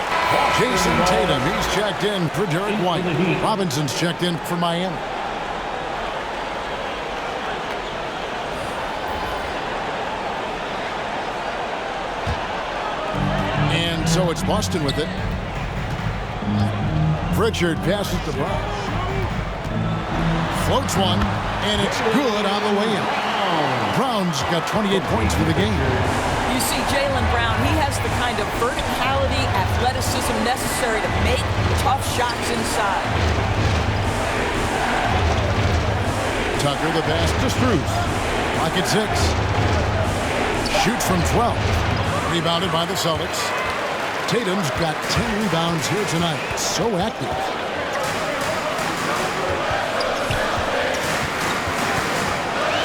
Speaker 1: Jason Tatum, he's checked in for Derek White. Robinson's checked in for Miami. And so it's Boston with it. Pritchard passes to Brown. Floats one, and it's good on the way in. Brown's got 28 points for the game.
Speaker 3: You see Jaylen Brown, he has the kind of verticality, athleticism necessary to make tough shots inside.
Speaker 1: Tucker the pass to Strus. Lock at 6. Shoots from 12. Rebounded by the Celtics. Tatum's got 10 rebounds here tonight. So active.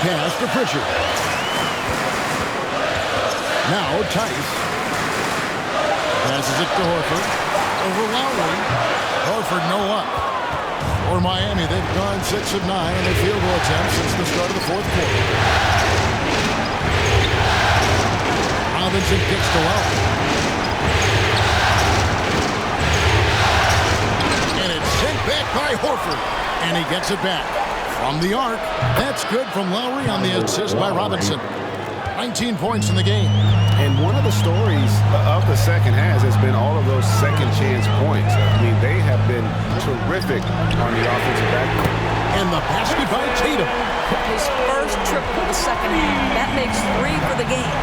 Speaker 1: Pass to Pritchard. Now Tice. Passes it to Horford. Over Lowry. Horford no up. For Miami, they've gone 6 of 9 on their field goal attempts since the start of the fourth quarter. Robinson kicks to Lowry. And it's sent back by Horford. And he gets it back. From the arc. That's good from Lowry on the assist by Robinson. 19 points in the game.
Speaker 12: And one of the stories of the second half has been all of those second chance points. I mean, they have been terrific on the offensive backcourt.
Speaker 1: And the basket by Tatum.
Speaker 3: His first triple of the second half. That makes 3 for the game.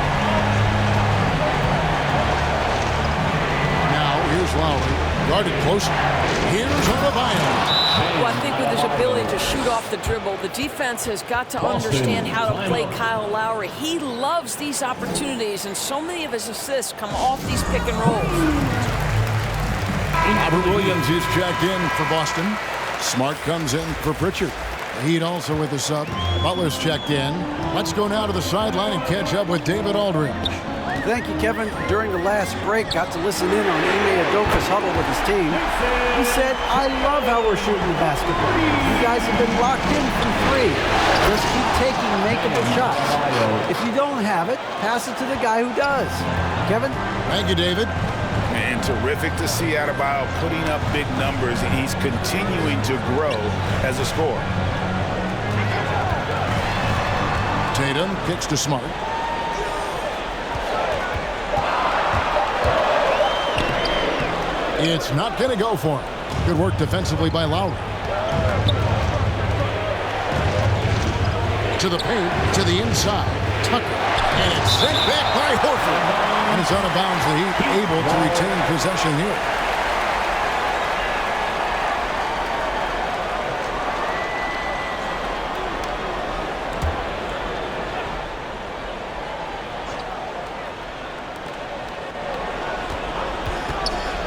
Speaker 1: Now here's Lowry. Guarded close. Here's Adebayo.
Speaker 3: Well, I think with his ability to shoot off the dribble, the defense has got to understand how to play Kyle Lowry. He loves these opportunities, and so many of his assists come off these pick and rolls.
Speaker 1: Robert Williams is checked in for Boston. Smart comes in for Pritchard. The Heat also with the sub. Butler's checked in. Let's go now to the sideline and catch up with David Aldridge.
Speaker 2: Thank you, Kevin. During the last break, got to listen in on Ime Udoka's huddle with his team. He said, I love how we're shooting the basketball. You guys have been locked in from 3. Just keep taking makeable shots. If you don't have it, pass it to the guy who does. Kevin?
Speaker 1: Thank you, David.
Speaker 4: And terrific to see Adebayo putting up big numbers, and he's continuing to grow as a scorer.
Speaker 1: Tatum kicks to Smart. It's not going to go for him. Good work defensively by Lowry. To the paint, to the inside. Tucker. And it's sent back by Horford. And it's out of bounds. The Heat able to retain possession here.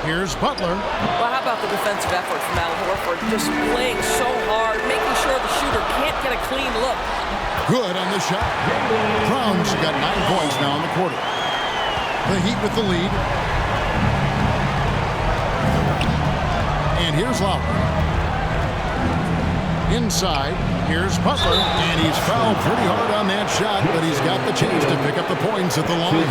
Speaker 1: Here's Butler.
Speaker 3: Well, how about the defensive effort from Al Horford? Just playing so hard, making sure the shooter can't get a clean look.
Speaker 1: Good on the shot. Brown's got 9 points now in the quarter. The Heat with the lead. And here's Lowry. Inside, here's Butler. And he's fouled pretty hard on that shot, but he's got the chance to pick up the points at the line.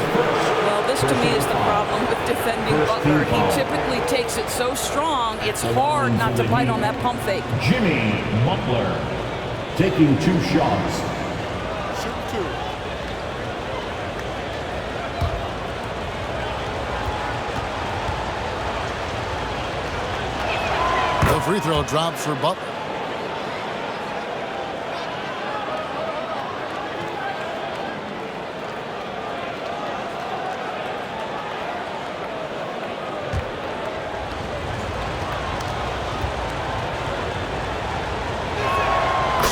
Speaker 3: Well, this to me is the problem with defending Butler. He typically takes it so strong, it's hard not to bite on that pump fake.
Speaker 5: Jimmy Butler taking 2 shots.
Speaker 13: Shoot 2.
Speaker 1: The free throw drops for Butler.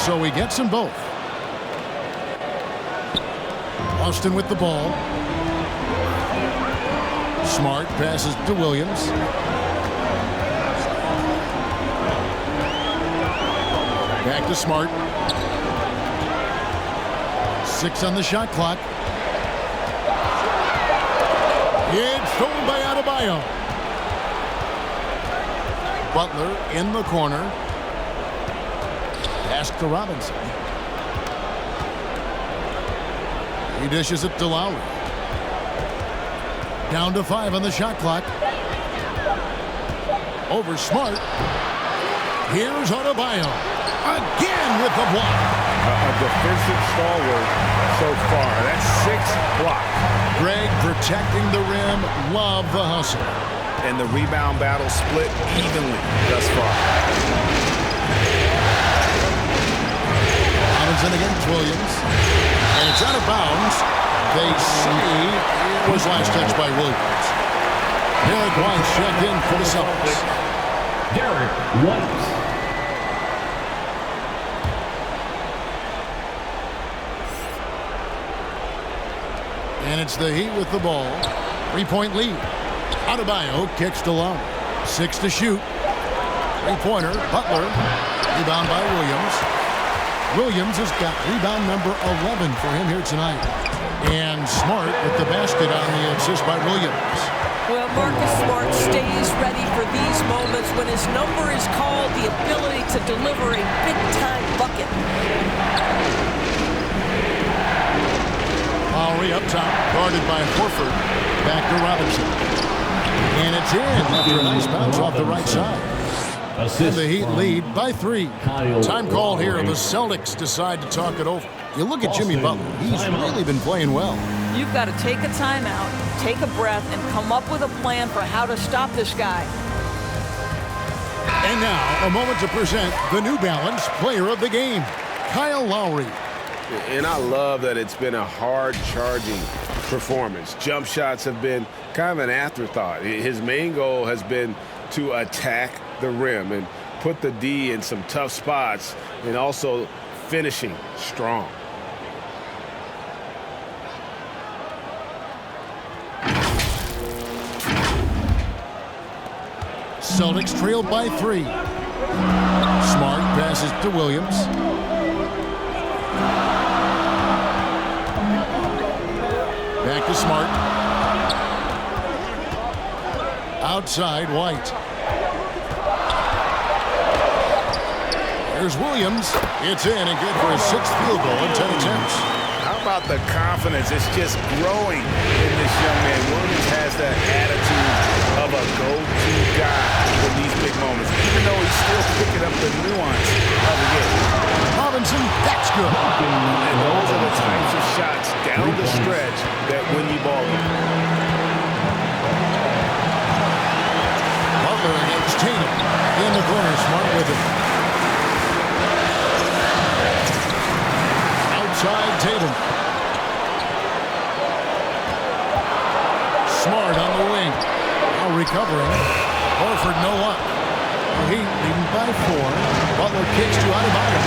Speaker 1: So he gets them both. Austin with the ball. Smart passes to Williams. Back to Smart. 6 on the shot clock. It's stolen by Adebayo. Butler in the corner. Pass to Robinson. He dishes it to Lowry. Down to 5 on the shot clock. Over Smart. Here's Adebayo. Again with the block.
Speaker 4: A defensive stalwart so far. That's 6 blocks.
Speaker 1: Greg protecting the rim. Love the hustle.
Speaker 4: And the rebound battle split evenly thus far.
Speaker 1: Robinson against Williams. And it's out of bounds. They say it was last touched by Williams. Derek White checked in for the Celtics.
Speaker 5: Derek White.
Speaker 1: And it's the Heat with the ball. 3-point lead. Adebayo kicks to Lowry. 6 to shoot. 3-pointer. Butler. Rebound by Williams. Williams has got rebound number 11 for him here tonight. And Smart with the basket on the assist by Williams.
Speaker 3: Well, Marcus Smart stays ready for these moments when his number is called, the ability to deliver a big-time bucket.
Speaker 1: Lowry up top, guarded by Horford. Back to Robinson. And it's in after a nice bounce off the right side. And the Heat lead by 3. Time call here. The Celtics decide to talk it over. You look at Jimmy Butler. He's really been playing well.
Speaker 3: You've got to take a timeout, take a breath, and come up with a plan for how to stop this guy.
Speaker 1: And now, a moment to present the New Balance Player of the Game, Kyle Lowry.
Speaker 12: And I love that it's been a hard-charging performance. Jump shots have been kind of an afterthought. His main goal has been to attack the rim and put the D in some tough spots, and also finishing strong.
Speaker 1: Celtics trailed by 3. Smart passes to Williams. Right to Smart. Outside, White. Here's Williams. It's in and good for his 6th field goal in 10 attempts.
Speaker 4: How about the confidence? It's just growing in this young man. Williams has that attitude of a go-to guy in these big moments, even though he's still picking up the nuance of the game.
Speaker 1: Robinson, that's good.
Speaker 4: And those are the types of shots down the stretch that win you ball games.
Speaker 1: Butler against Tatum. In the corner, Smart with it. Outside Tatum. Smart on the wing. Now recovering. Horford no luck. Heat leading by 4. Butler kicks to Adebayo.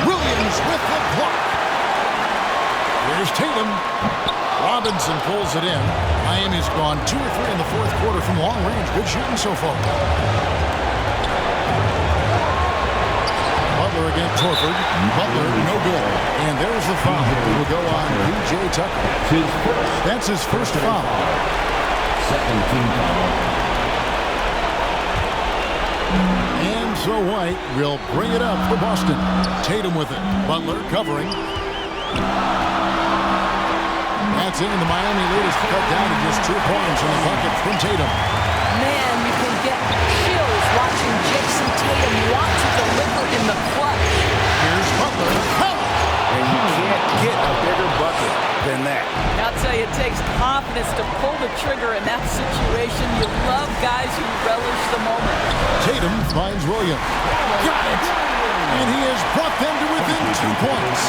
Speaker 1: Williams with the block. Here's Tatum. Robinson pulls it in. Miami's gone 2 or 3 in the 4th quarter from long range. Good shooting so far. Butler against Horford. Butler, no good. And there's the foul. It will go on P.J. Tucker. That's his first foul.
Speaker 5: Second team foul.
Speaker 1: And so White will bring it up for Boston. Tatum with it. Butler covering. That's in. The Miami lead is cut down to just 2 points in the bucket from Tatum.
Speaker 3: Man, you can get chills watching Jason Tatum want to deliver in the clutch.
Speaker 1: Here's Butler.
Speaker 4: And you can't get a bigger bucket than that.
Speaker 3: I'll tell you, it takes confidence to pull the trigger in that situation. You love guys who relish the moment.
Speaker 1: Tatum finds Williams. Got it! And he has brought them to within 2 points.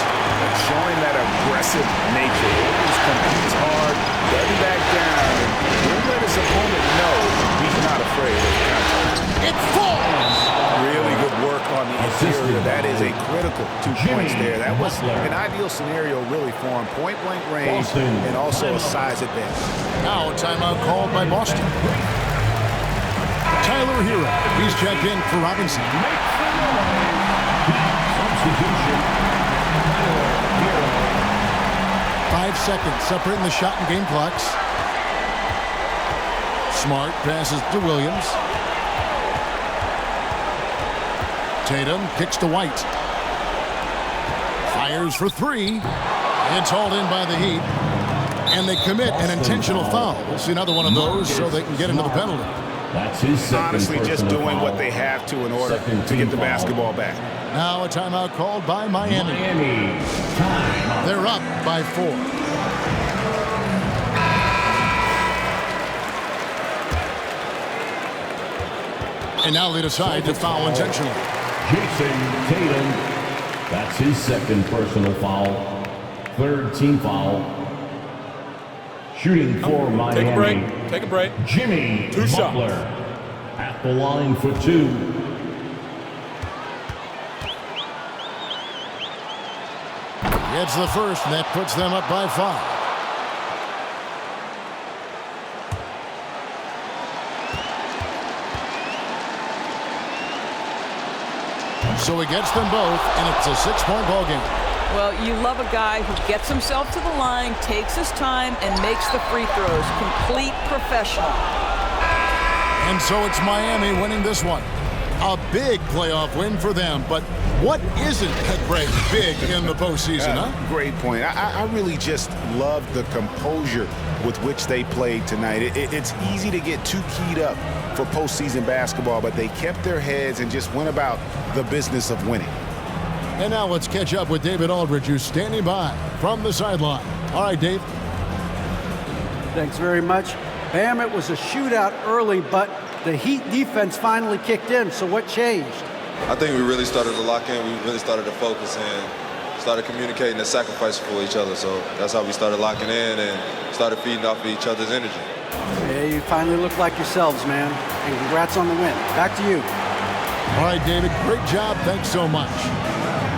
Speaker 4: Showing that aggressive nature. Williams competes hard, doesn't back down, and won't let his opponent know he's not afraid of the contact.
Speaker 1: It falls!
Speaker 4: Really good work on the interior. That is a critical 2 points there. That was an ideal scenario really for him. Point-blank range and also a size advantage.
Speaker 1: Now a timeout called by Boston. Tyler Hero. He's checked in for Robinson.
Speaker 5: Substitution.
Speaker 1: 5 seconds separating the shot and game clocks. Smart passes to Williams. Tatum kicks to White. Fires for 3. It's hauled in by the Heat. And they commit an intentional foul. We'll see another one of those so they can get into the penalty.
Speaker 5: That's his
Speaker 4: honestly just doing what they have to in order to get the basketball back.
Speaker 1: Now a timeout called by Miami.
Speaker 5: Time.
Speaker 1: They're up by 4. And now they decide to foul intentionally.
Speaker 5: Jason Tatum. That's his 2nd personal foul. 3rd team foul. Shooting for Miami.
Speaker 9: Take a break.
Speaker 5: Jimmy
Speaker 9: 2 shots.
Speaker 5: Butler at the line for 2.
Speaker 1: Gets the first, and that puts them up by 5. So he gets them both, and it's a 6-point ball game.
Speaker 3: Well, you love a guy who gets himself to the line, takes his time, and makes the free throws. Complete professional.
Speaker 1: And so it's Miami winning this one. A big playoff win for them, but what isn't, Greg, big in the postseason, huh?
Speaker 4: Great point. I really just love the composure with which they played tonight. It's easy to get too keyed up for postseason basketball, but they kept their heads and just went about the business of winning.
Speaker 1: And now let's catch up with David Aldridge, who's standing by from the sideline. All right, Dave.
Speaker 2: Thanks very much. Bam, it was a shootout early, but the Heat defense finally kicked in. So what changed?
Speaker 14: I think we really started to lock in. We really started to focus and started communicating and sacrificing for each other. So that's how we started locking in and started feeding off of each other's energy.
Speaker 2: Yeah, you finally look like yourselves, man. And congrats on the win. Back to you.
Speaker 1: All right, David, great job. Thanks so much.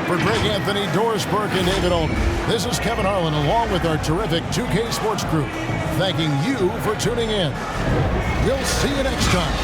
Speaker 1: For Greg Anthony, Doris Burke, and David Aldridge, this is Kevin Harlan along with our terrific 2K Sports crew, thanking you for tuning in. We'll see you next time.